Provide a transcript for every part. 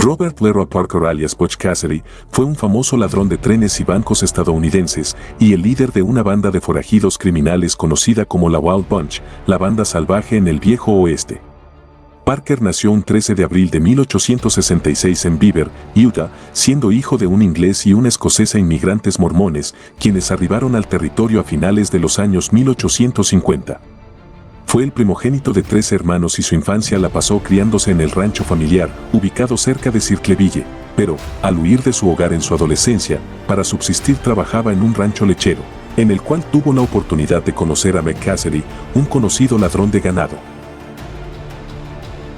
Robert Leroy Parker alias Butch Cassidy fue un famoso ladrón de trenes y bancos estadounidenses y el líder de una banda de forajidos criminales conocida como la Wild Bunch, la banda salvaje en el viejo oeste. Parker nació un 13 de abril de 1866 en Beaver, Utah, siendo hijo de un inglés y una escocesa inmigrantes mormones, quienes arribaron al territorio a finales de los años 1850. Fue el primogénito de 3 hermanos y su infancia la pasó criándose en el rancho familiar, ubicado cerca de Circleville, pero, al huir de su hogar en su adolescencia, para subsistir trabajaba en un rancho lechero, en el cual tuvo la oportunidad de conocer a Mac Cassidy, un conocido ladrón de ganado.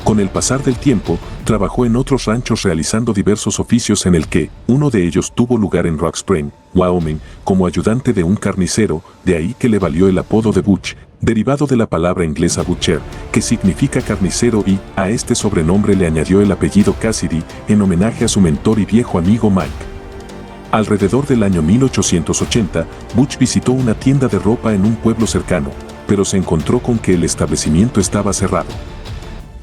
Con el pasar del tiempo, trabajó en otros ranchos realizando diversos oficios en el que, uno de ellos tuvo lugar en Rock Spring, Wyoming, como ayudante de un carnicero, de ahí que le valió el apodo de Butch, derivado de la palabra inglesa butcher, que significa carnicero y, a este sobrenombre le añadió el apellido Cassidy, en homenaje a su mentor y viejo amigo Mike. Alrededor del año 1880, Butch visitó una tienda de ropa en un pueblo cercano, pero se encontró con que el establecimiento estaba cerrado.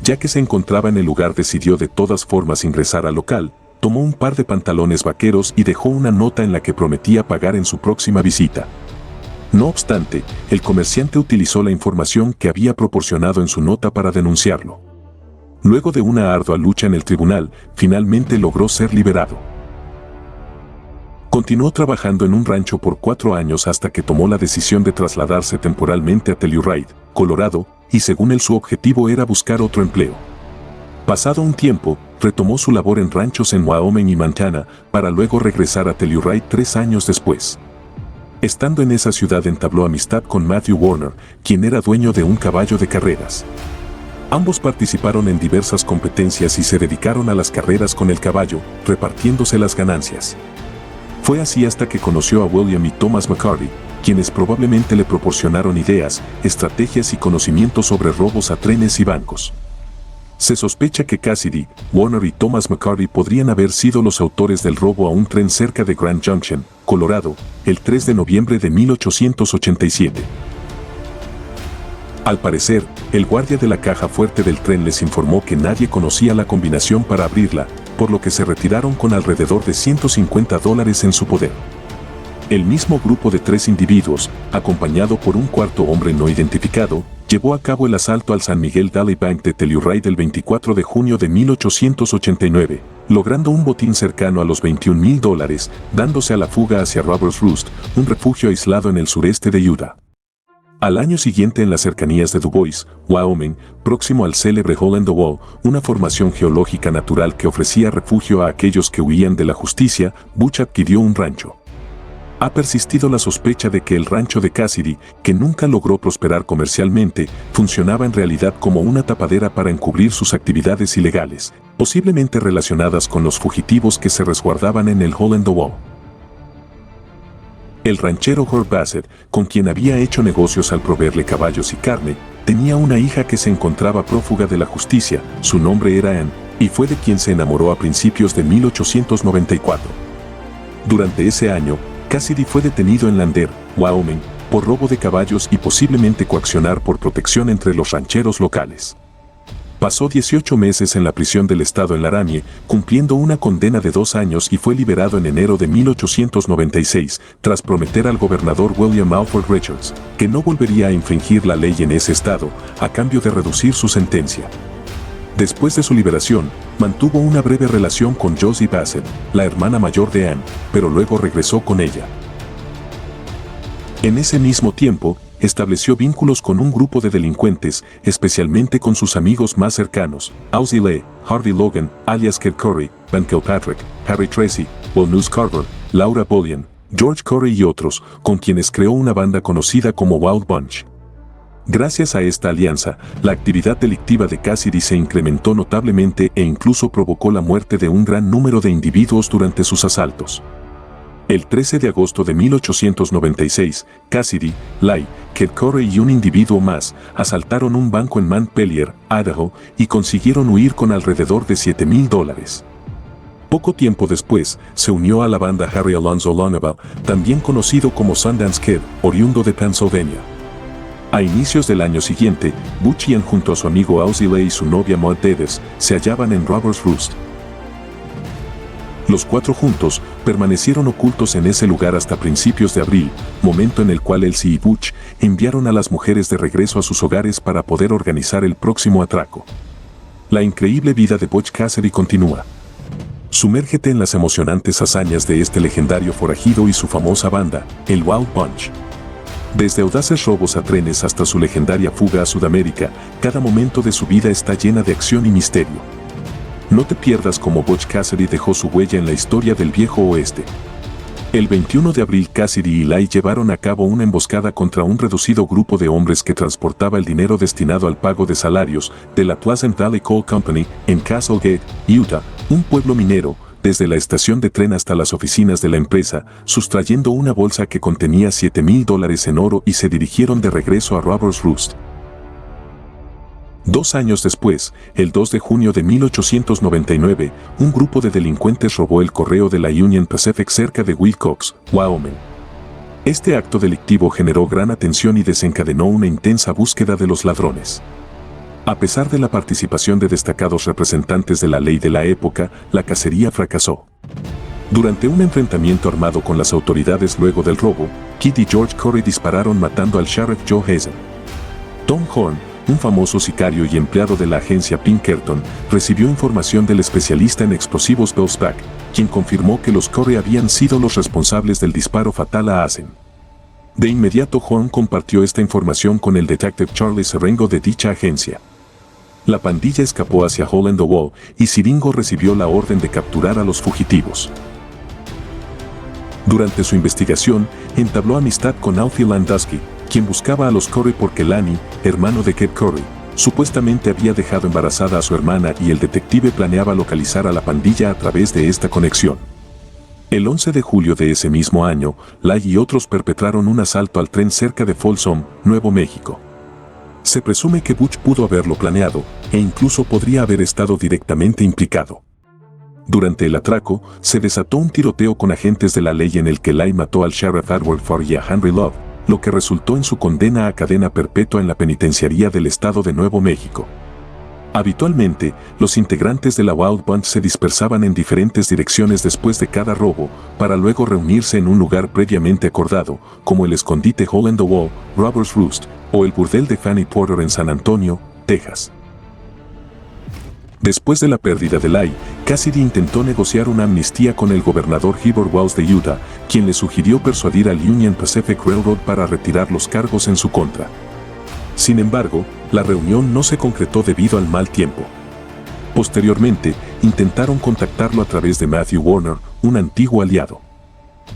Ya que se encontraba en el lugar, decidió de todas formas ingresar al local, tomó un par de pantalones vaqueros y dejó una nota en la que prometía pagar en su próxima visita. No obstante, el comerciante utilizó la información que había proporcionado en su nota para denunciarlo. Luego de una ardua lucha en el tribunal, finalmente logró ser liberado. Continuó trabajando en un rancho por 4 años hasta que tomó la decisión de trasladarse temporalmente a Telluride, Colorado, y según él su objetivo era buscar otro empleo. Pasado un tiempo, retomó su labor en ranchos en Wyoming y Montana, para luego regresar a Telluride 3 años después. Estando en esa ciudad entabló amistad con Matthew Warner, quien era dueño de un caballo de carreras. Ambos participaron en diversas competencias y se dedicaron a las carreras con el caballo, repartiéndose las ganancias. Fue así hasta que conoció a William y Thomas McCarty, quienes probablemente le proporcionaron ideas, estrategias y conocimientos sobre robos a trenes y bancos. Se sospecha que Cassidy, Warner y Thomas McCarty podrían haber sido los autores del robo a un tren cerca de Grand Junction, Colorado, el 3 de noviembre de 1887. Al parecer, el guardia de la caja fuerte del tren les informó que nadie conocía la combinación para abrirla, por lo que se retiraron con alrededor de $150 en su poder. El mismo grupo de 3 individuos, acompañado por un cuarto hombre no identificado, llevó a cabo el asalto al San Miguel Valley Bank de Telluride el 24 de junio de 1889, logrando un botín cercano a los $21,000, dándose a la fuga hacia Robbers Roost, un refugio aislado en el sureste de Utah. Al año siguiente, en las cercanías de Dubois, Wyoming, próximo al célebre Hole in the Wall, una formación geológica natural que ofrecía refugio a aquellos que huían de la justicia, Butch adquirió un rancho. Ha persistido la sospecha de que el rancho de Cassidy, que nunca logró prosperar comercialmente, funcionaba en realidad como una tapadera para encubrir sus actividades ilegales, posiblemente relacionadas con los fugitivos que se resguardaban en el Hole in the Wall. El ranchero Herb Bassett, con quien había hecho negocios al proveerle caballos y carne, tenía una hija que se encontraba prófuga de la justicia, su nombre era Anne, y fue de quien se enamoró a principios de 1894. Durante ese año, Cassidy fue detenido en Lander, Wyoming, por robo de caballos y posiblemente coaccionar por protección entre los rancheros locales. Pasó 18 meses en la prisión del estado en Laramie, cumpliendo una condena de 2 años y fue liberado en enero de 1896, tras prometer al gobernador William Alford Richards que no volvería a infringir la ley en ese estado, a cambio de reducir su sentencia. Después de su liberación, mantuvo una breve relación con Josie Bassett, la hermana mayor de Anne, pero luego regresó con ella. En ese mismo tiempo, estableció vínculos con un grupo de delincuentes, especialmente con sus amigos más cercanos, Owsley Lee, Harvey Logan, alias Kid Curry, Ben Kilpatrick, Harry Tracy, Will News Carver, Laura Bullion, George Corey y otros, con quienes creó una banda conocida como Wild Bunch. Gracias a esta alianza, la actividad delictiva de Cassidy se incrementó notablemente e incluso provocó la muerte de un gran número de individuos durante sus asaltos. El 13 de agosto de 1896, Cassidy, Lee, Kid Corey y un individuo más asaltaron un banco en Montpelier, Idaho, y consiguieron huir con alrededor de $7,000. Poco tiempo después, se unió a la banda Harry Alonzo Lonneval, también conocido como Sundance Kid, oriundo de Pennsylvania. A inicios del año siguiente, Butch junto a su amigo Owsley Lee y su novia Maud Davis se hallaban en Robbers Roost. Los cuatro juntos permanecieron ocultos en ese lugar hasta principios de abril, momento en el cual Elsie y Butch enviaron a las mujeres de regreso a sus hogares para poder organizar el próximo atraco. La increíble vida de Butch Cassidy continúa. Sumérgete en las emocionantes hazañas de este legendario forajido y su famosa banda, el Wild Bunch. Desde audaces robos a trenes hasta su legendaria fuga a Sudamérica, cada momento de su vida está llena de acción y misterio. No te pierdas cómo Butch Cassidy dejó su huella en la historia del viejo oeste. El 21 de abril Cassidy y Lai llevaron a cabo una emboscada contra un reducido grupo de hombres que transportaba el dinero destinado al pago de salarios de la Pleasant Valley Coal Company en Castle Gate, Utah, un pueblo minero, desde la estación de tren hasta las oficinas de la empresa, sustrayendo una bolsa que contenía $7,000 en oro y se dirigieron de regreso a Robbers Roost. 2 años después, el 2 de junio de 1899, un grupo de delincuentes robó el correo de la Union Pacific cerca de Wilcox, Wyoming. Este acto delictivo generó gran atención y desencadenó una intensa búsqueda de los ladrones. A pesar de la participación de destacados representantes de la ley de la época, la cacería fracasó. Durante un enfrentamiento armado con las autoridades luego del robo, Kit y George Corey dispararon matando al sheriff Joe Hazen. Tom Horn, un famoso sicario y empleado de la agencia Pinkerton, recibió información del especialista en explosivos Bill Spack, quien confirmó que los Corey habían sido los responsables del disparo fatal a Hazen. De inmediato Horn compartió esta información con el detective Charlie Serengo de dicha agencia. La pandilla escapó hacia Hole in the Wall y Siringo recibió la orden de capturar a los fugitivos. Durante su investigación, entabló amistad con Alfie Landusky, quien buscaba a los Corey porque Lanny, hermano de Kate Corey, supuestamente había dejado embarazada a su hermana y el detective planeaba localizar a la pandilla a través de esta conexión. El 11 de julio de ese mismo año, Lai y otros perpetraron un asalto al tren cerca de Folsom, Nuevo México. Se presume que Butch pudo haberlo planeado, e incluso podría haber estado directamente implicado. Durante el atraco, se desató un tiroteo con agentes de la ley en el que Lai mató al sheriff Edward Ford y a Henry Love, lo que resultó en su condena a cadena perpetua en la penitenciaría del estado de Nuevo México. Habitualmente, los integrantes de la Wild Bunch se dispersaban en diferentes direcciones después de cada robo, para luego reunirse en un lugar previamente acordado, como el escondite Hole in the Wall, Robbers Roost, o el burdel de Fanny Porter en San Antonio, Texas. Después de la pérdida de Lai, Cassidy intentó negociar una amnistía con el gobernador Heber Wells de Utah, quien le sugirió persuadir al Union Pacific Railroad para retirar los cargos en su contra. Sin embargo, la reunión no se concretó debido al mal tiempo. Posteriormente, intentaron contactarlo a través de Matthew Warner, un antiguo aliado.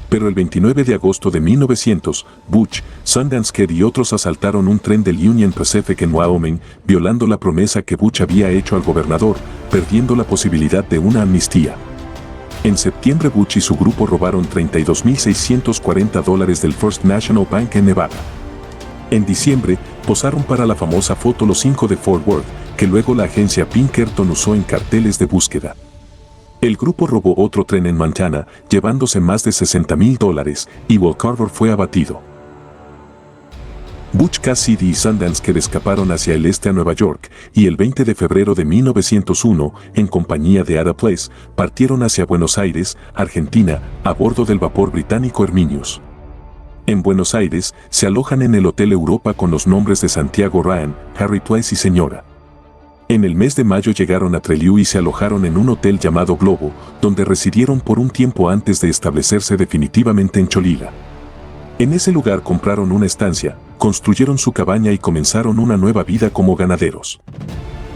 Pero el 29 de agosto de 1900, Butch, Sundance Kid y otros asaltaron un tren del Union Pacific en Wyoming, violando la promesa que Butch había hecho al gobernador, perdiendo la posibilidad de una amnistía. En septiembre Butch y su grupo robaron $32,640 del First National Bank en Nevada. En diciembre, posaron para la famosa foto Los 5 de Fort Worth, que luego la agencia Pinkerton usó en carteles de búsqueda. El grupo robó otro tren en Montana, llevándose más de $60,000, y Will Carver fue abatido. Butch Cassidy y Sundance Kid escaparon hacia el este a Nueva York, y el 20 de febrero de 1901, en compañía de Ada Place, partieron hacia Buenos Aires, Argentina, a bordo del vapor británico Herminius. En Buenos Aires, se alojan en el Hotel Europa con los nombres de Santiago Ryan, Harry Place y Sra. En el mes de mayo llegaron a Trelew y se alojaron en un hotel llamado Globo, donde residieron por un tiempo antes de establecerse definitivamente en Cholila. En ese lugar compraron una estancia, construyeron su cabaña y comenzaron una nueva vida como ganaderos.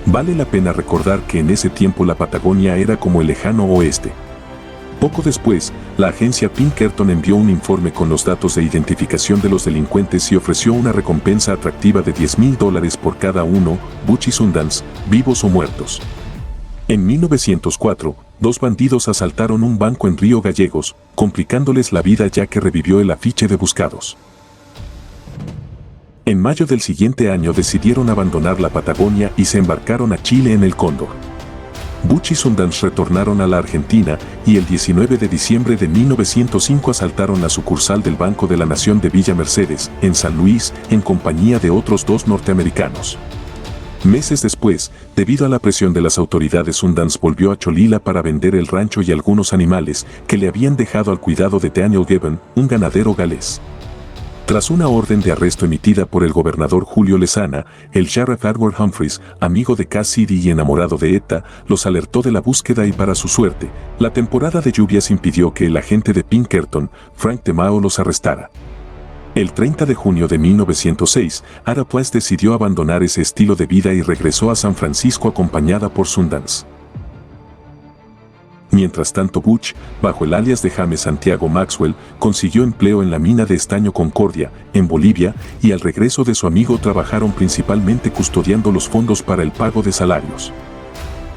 Vale la pena recordar que en ese tiempo la Patagonia era como el lejano oeste. Poco después, la agencia Pinkerton envió un informe con los datos de identificación de los delincuentes y ofreció una recompensa atractiva de $10,000 por cada uno, Butch y Sundance, vivos o muertos. En 1904, 2 bandidos asaltaron un banco en Río Gallegos, complicándoles la vida ya que revivió el afiche de buscados. En mayo del siguiente año decidieron abandonar la Patagonia y se embarcaron a Chile en el Cóndor. Butch y Sundance retornaron a la Argentina y el 19 de diciembre de 1905 asaltaron la sucursal del Banco de la Nación de Villa Mercedes, en San Luis, en compañía de otros 2 norteamericanos. Meses después, debido a la presión de las autoridades, Sundance volvió a Cholila para vender el rancho y algunos animales que le habían dejado al cuidado de Daniel Gibbon, un ganadero galés. Tras una orden de arresto emitida por el gobernador Julio Lezana, el sheriff Edward Humphreys, amigo de Cassidy y enamorado de Etta, los alertó de la búsqueda y para su suerte, la temporada de lluvias impidió que el agente de Pinkerton, Frank DeMao, los arrestara. El 30 de junio de 1906, Ada Place decidió abandonar ese estilo de vida y regresó a San Francisco acompañada por Sundance. Mientras tanto, Butch, bajo el alias de James Santiago Maxwell, consiguió empleo en la mina de estaño Concordia, en Bolivia, y al regreso de su amigo trabajaron principalmente custodiando los fondos para el pago de salarios.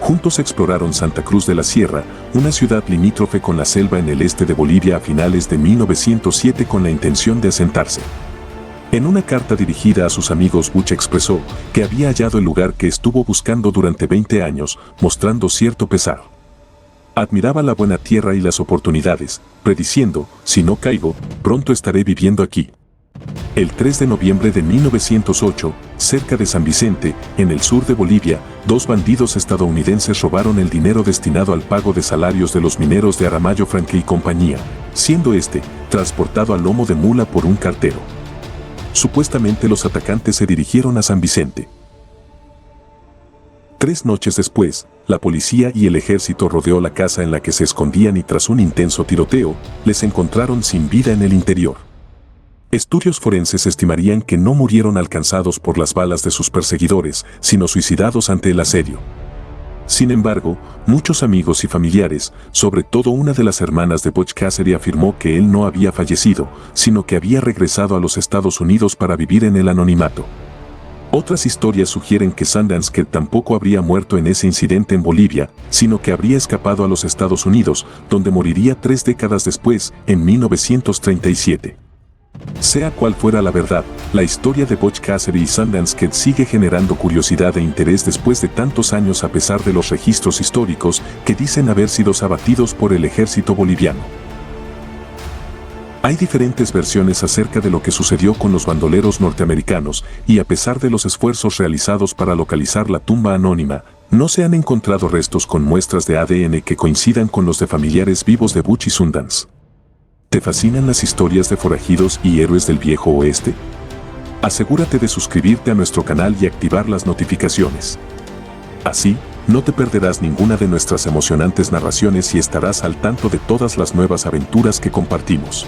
Juntos exploraron Santa Cruz de la Sierra, una ciudad limítrofe con la selva en el este de Bolivia a finales de 1907 con la intención de asentarse. En una carta dirigida a sus amigos, Butch expresó que había hallado el lugar que estuvo buscando durante 20 años, mostrando cierto pesar. Admiraba la buena tierra y las oportunidades, prediciendo, si no caigo, pronto estaré viviendo aquí. El 3 de noviembre de 1908, cerca de San Vicente, en el sur de Bolivia, dos bandidos estadounidenses robaron el dinero destinado al pago de salarios de los mineros de Aramayo Franque y compañía, siendo este transportado a lomo de mula por un cartero. Supuestamente los atacantes se dirigieron a San Vicente. 3 noches después, la policía y el ejército rodeó la casa en la que se escondían y tras un intenso tiroteo, les encontraron sin vida en el interior. Estudios forenses estimarían que no murieron alcanzados por las balas de sus perseguidores, sino suicidados ante el asedio. Sin embargo, muchos amigos y familiares, sobre todo una de las hermanas de Butch Cassidy, afirmó que él no había fallecido, sino que había regresado a los Estados Unidos para vivir en el anonimato. Otras historias sugieren que Sundance Kid tampoco habría muerto en ese incidente en Bolivia, sino que habría escapado a los Estados Unidos, donde moriría 3 décadas después, en 1937. Sea cual fuera la verdad, la historia de Butch Cassidy y Sundance Kid sigue generando curiosidad e interés después de tantos años a pesar de los registros históricos que dicen haber sido abatidos por el ejército boliviano. Hay diferentes versiones acerca de lo que sucedió con los bandoleros norteamericanos y a pesar de los esfuerzos realizados para localizar la tumba anónima, no se han encontrado restos con muestras de ADN que coincidan con los de familiares vivos de Butch y Sundance. ¿Te fascinan las historias de forajidos y héroes del viejo oeste? Asegúrate de suscribirte a nuestro canal y activar las notificaciones. Así, no te perderás ninguna de nuestras emocionantes narraciones y estarás al tanto de todas las nuevas aventuras que compartimos.